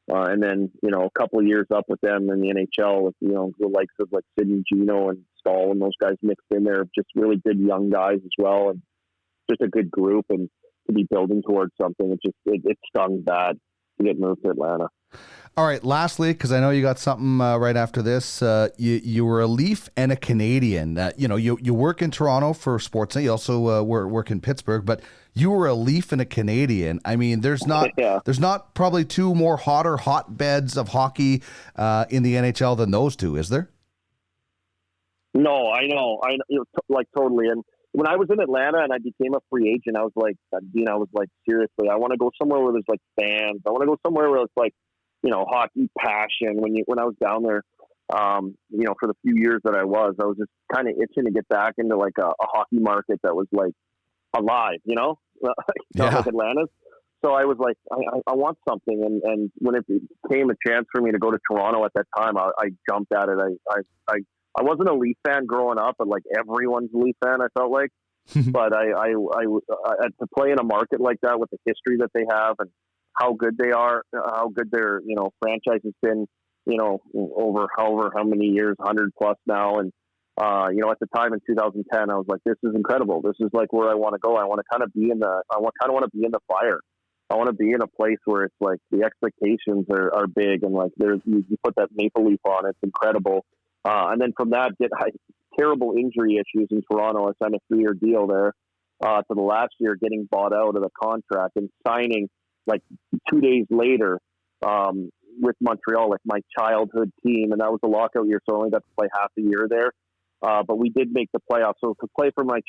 And then, you know, a couple of years up with them in the NHL with, you know, the likes of like Sidney, Gino, and Stahl, and those guys mixed in there, just really good young guys as well. And just a good group, and to be building towards something, it stung bad to get moved to Atlanta. All right, lastly, because I know you got something right after this. You were a Leaf and a Canadian. You work in Toronto for Sportsnet. You also work in Pittsburgh, but you were a Leaf and a Canadian. I mean, there's not there's not probably two more hotter hotbeds of hockey in the NHL than those two, is there? No, I know, like totally. And when I was in Atlanta and I became a free agent, I was like, Dean, I was like, seriously, I want to go somewhere where there's like fans. I want to go somewhere where it's like, hockey passion. When I was down there, for the few years that I was just kind of itching to get back into like a hockey market that was like alive, not like Atlanta's. So I was like, I want something. And when it became a chance for me to go to Toronto at that time, I jumped at it. I wasn't a Leaf fan growing up, but like everyone's a Leaf fan, I felt like. But I to play in a market like that with the history that they have and how good they are, how good their franchise has been, over however how many years, 100 plus now, and at the time in 2010, I was like, this is incredible. This is like where I want to go. I want to kind of be in the fire. I want to be in a place where it's like the expectations are big and like you put that maple leaf on, it's incredible. And then from that, get terrible injury issues in Toronto. I signed a 3-year deal there to the last year, getting bought out of the contract and signing like 2 days later with Montreal, like my childhood team. And that was a lockout year, so I only got to play half a year there. But we did make the playoffs. So to play for my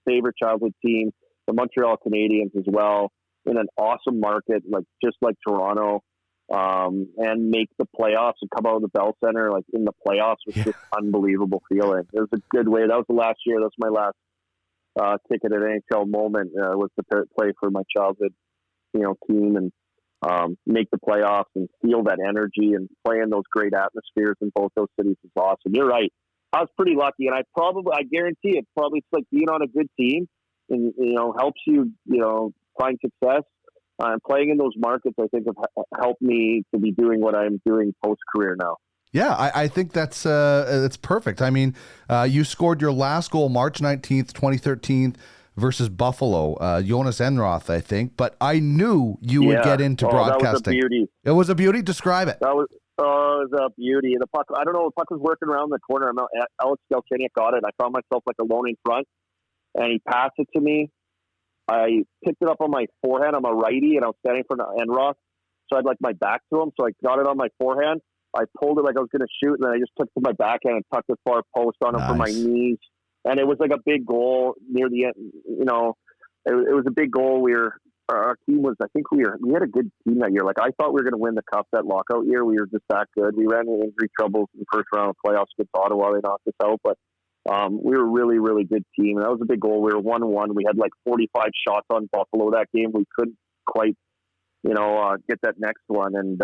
favorite childhood team, the Montreal Canadiens as well, in an awesome market, like just like Toronto, and make the playoffs and come out of the Bell Center like in the playoffs was just unbelievable feeling. It was a good way. That was the last year. That was my last ticket at NHL moment. Was to play for my childhood, team and make the playoffs and feel that energy and play in those great atmospheres in both those cities is awesome. You're right. I was pretty lucky, and I guarantee it's like being on a good team and helps you find success. And playing in those markets, I think, have helped me to be doing what I'm doing post-career now. Yeah, I think that's perfect. I mean, you scored your last goal March 19th, 2013 versus Buffalo, Jonas Enroth, I think. But I knew you would get into broadcasting. That was a beauty. It was a beauty? Describe it. It was a beauty. The puck, I don't know, the puck was working around the corner. Alex Galchenyuk got it. I found myself like alone in front, and he passed it to me. I picked it up on my forehand. I'm a righty, and I was standing in front of Enroth, so I had like my back to him. So I got it on my forehand. I pulled it like I was going to shoot, and then I just took it to my backhand and tucked the far post on him for my knees. And it was like a big goal near the end. It was a big goal. Our team was, I think we had a good team that year. Like I thought we were going to win the cup that lockout year. We were just that good. We ran into injury troubles in the first round of playoffs against Ottawa. They knocked us out, but we were a really, really good team. And that was a big goal. We were 1-1. We had like 45 shots on Buffalo that game. We couldn't quite, get that next one. And,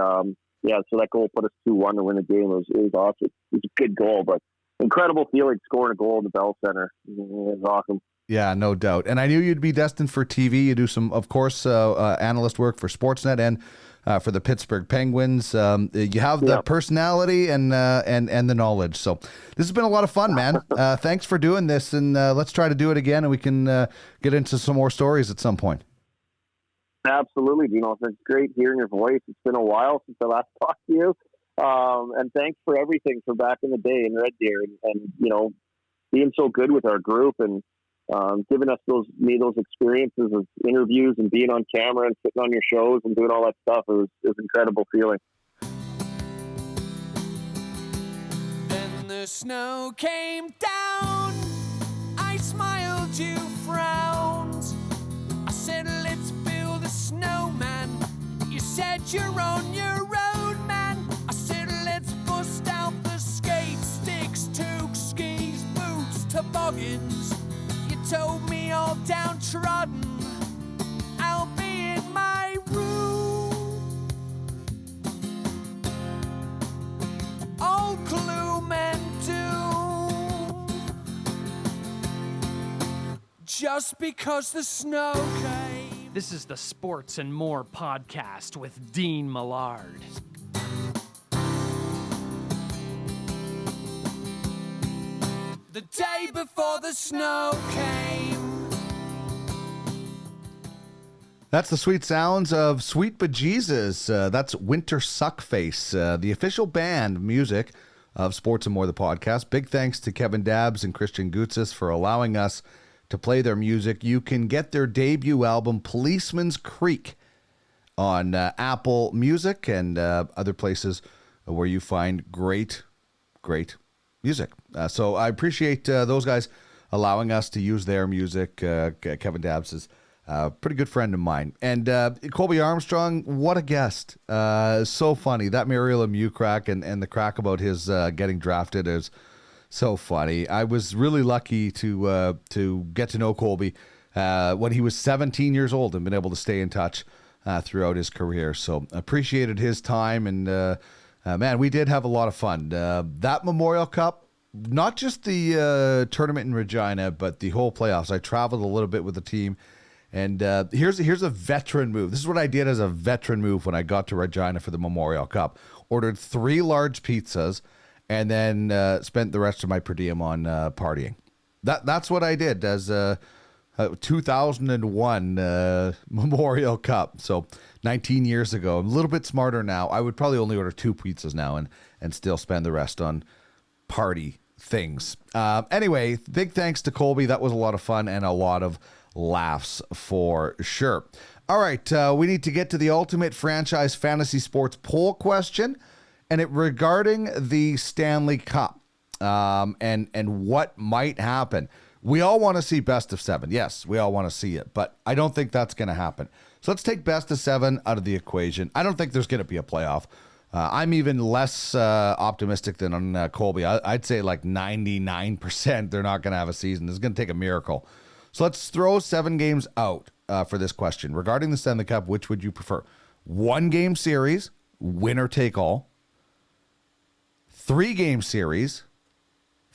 so that goal put us 2-1 to win the game. It was awesome. It was a good goal, but incredible feeling scoring a goal in the Bell Center. It was awesome. Yeah, no doubt. And I knew you'd be destined for TV. You do some, of course, analyst work for Sportsnet and for the Pittsburgh Penguins. You have the personality and the knowledge. So this has been a lot of fun, man. Thanks for doing this, and let's try to do it again, and we can get into some more stories at some point. Absolutely, Dino. It's great hearing your voice. It's been a while since I last talked to you. And thanks for everything for back in the day in Red Deer and being so good with our group and giving us those experiences of interviews and being on camera and sitting on your shows and doing all that stuff. It was an incredible feeling. Then the snow came down. I smiled, you frowned. I said, let's build a snowman. You said you're on your own, man. I said, let's bust out the skate sticks, tooks, skis, boots, toboggans. You told me all downtrodden, I'll be in my room. All gloom and doom, just because the snow came. This is the Sports and More podcast with Dean Millard. The day before the snow came. That's the sweet sounds of Sweet Bejesus. That's Winter Suckface, the official band music of Sports and More, the podcast. Big thanks to Kevin Dabbs and Christian Gutzis for allowing us to play their music. You can get their debut album, Policeman's Creek, on Apple Music and other places where you find great music. So I appreciate those guys allowing us to use their music. Kevin Dabbs is a pretty good friend of mine. And Colby Armstrong, what a guest. So funny. That Mario Lemieux crack and the crack about his getting drafted is so funny. I was really lucky to get to know Colby when he was 17 years old and been able to stay in touch throughout his career. So appreciated his time. And man, we did have a lot of fun. That Memorial Cup, not just the tournament in Regina, but the whole playoffs. I traveled a little bit with the team. And here's a veteran move. This is what I did as a veteran move when I got to Regina for the Memorial Cup. Ordered 3 large pizzas and then spent the rest of my per diem on partying. That's what I did as a 2001 Memorial Cup. So 19 years ago. I'm a little bit smarter now. I would probably only order 2 pizzas now and still spend the rest on party things. Anyway, big thanks to Colby. That was a lot of fun and a lot of laughs for sure. All right, we need to get to the ultimate franchise fantasy sports poll question, and it regarding the Stanley Cup and what might happen. We all want to see best of 7. Yes, we all want to see it, but I don't think that's going to happen. So let's take best of 7 out of the equation. I don't think there's going to be a playoff. I'm even less optimistic than on Colby. I'd say like 99% they're not going to have a season. It's going to take a miracle. So let's throw 7 games out for this question. Regarding the Stanley Cup, which would you prefer? 1-game series, winner take all. 3-game series,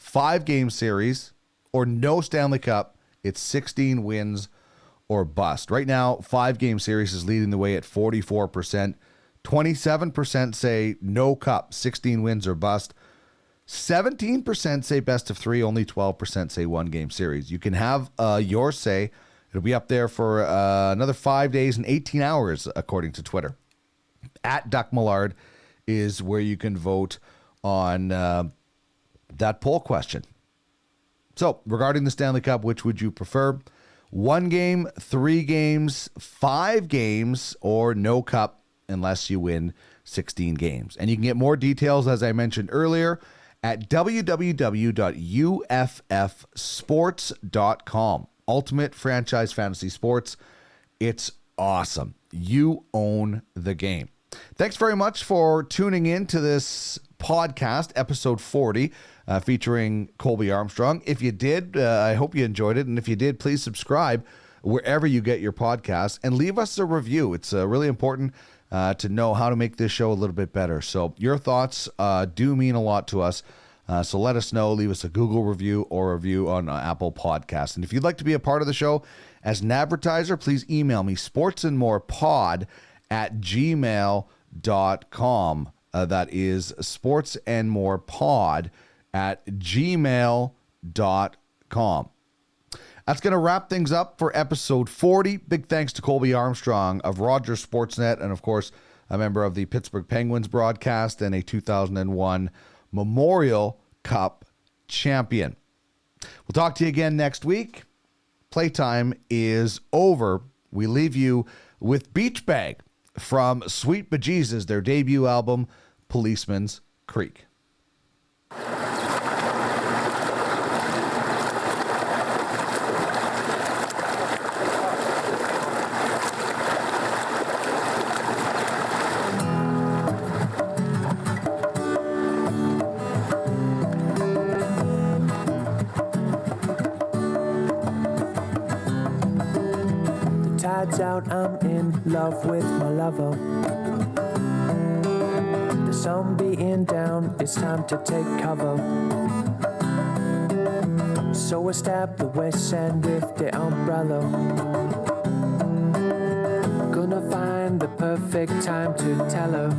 5-game series, or no Stanley Cup. It's 16 wins or bust. Right now, 5-game series is leading the way at 44%. 27% say no cup, 16 wins or bust. 17% say best of 3, only 12% say 1-game series. You can have your say. It'll be up there for another 5 days and 18 hours, according to Twitter. At Duck Millard is where you can vote on that poll question. So, regarding the Stanley Cup, which would you prefer? 1 game, 3 games, 5 games, or no cup unless you win 16 games. And you can get more details, as I mentioned earlier, at www.uffsports.com. Ultimate Franchise Fantasy Sports. It's awesome. You own the game. Thanks very much for tuning in to this podcast, episode 40, featuring Colby Armstrong. If you did, I hope you enjoyed it. And if you did, please subscribe wherever you get your podcasts and leave us a review. It's really important to know how to make this show a little bit better. So your thoughts do mean a lot to us. So let us know. Leave us a Google review or a review on Apple Podcasts. And if you'd like to be a part of the show as an advertiser, please email me, sportsandmorepod@gmail.com. That is sportsandmorepod@gmail.com. That's going to wrap things up for episode 40. Big thanks to Colby Armstrong of Rogers Sportsnet and, of course, a member of the Pittsburgh Penguins broadcast and a 2001 Memorial Cup champion. We'll talk to you again next week. Playtime is over. We leave you with Beach Bag from Sweet Bejesus, their debut album, Policeman's Creek. Out, I'm in love with my lover. The sun beating down, it's time to take cover. So I stab the west end with the umbrella. Gonna find the perfect time to tell her.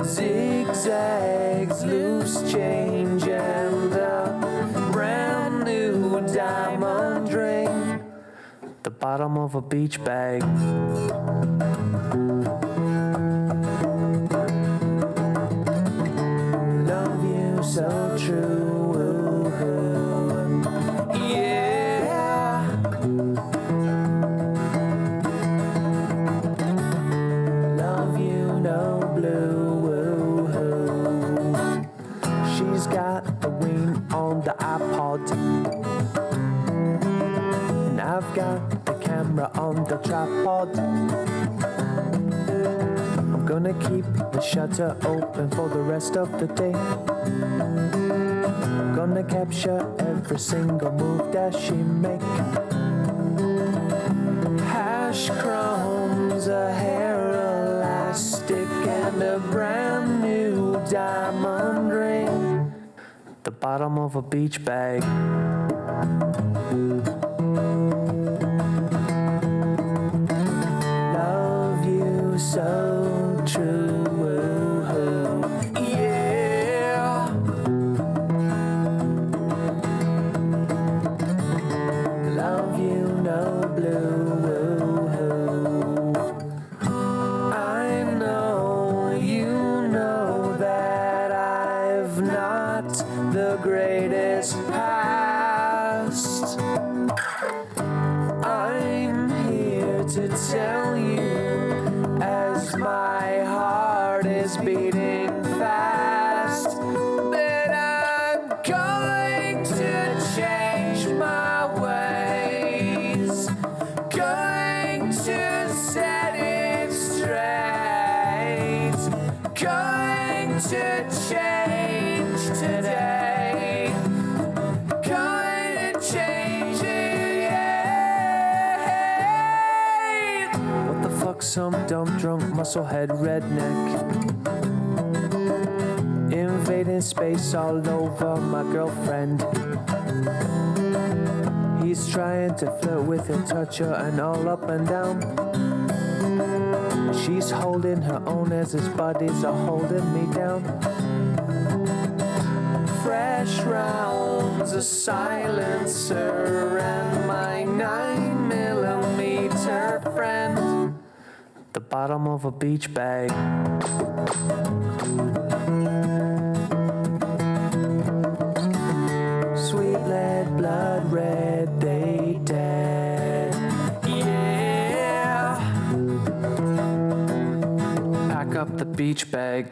Zigzags, loose change, and a brand new diamond ring. The bottom of a beach bag. Love you so true, yeah. Love you no blue. She's got the wing on the iPod, and I've got the camera on the tripod. I'm gonna keep the shutter open for the rest of the day. I'm gonna capture every single move that she make. Hash crumbs, a hair elastic, and a brand new diamond ring. The bottom of a beach bag. Love you so true, yeah. Love you no blue. I know you know that I've not the greatest past. I'm here to tell you as my heart is beating fast that I'm going to change my ways, going to set it straight, going to change today, going to change it, yeah. What the fuck, some dumb drunk musclehead redneck invading space all over my girlfriend. He's trying to flirt with her, touch her, and all up and down. She's holding her own as his buddies are holding me down. Fresh rounds, a silencer, and my 9mm friend. The bottom of a beach bag. Sweet lead, blood red, they dead. Yeah. Pack up the beach bag.